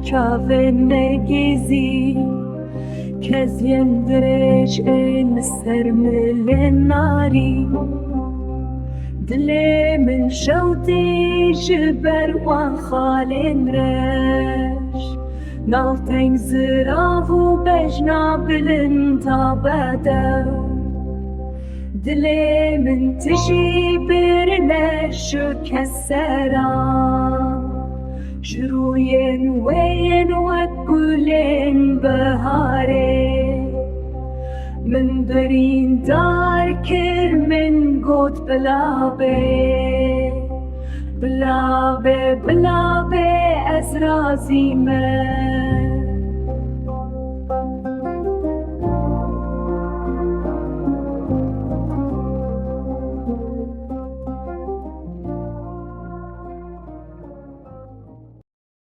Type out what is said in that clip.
چاو نگیزی کز یندرش این سرمل ناری دل من شوتی جبر و خالن رش نالتنگ زراف و بجنا بلن تابده دل من تشی برنش کسران شروین وین و گلین بهاره من برین دار کر من گوت بلابه بلابه بلابه از رازی من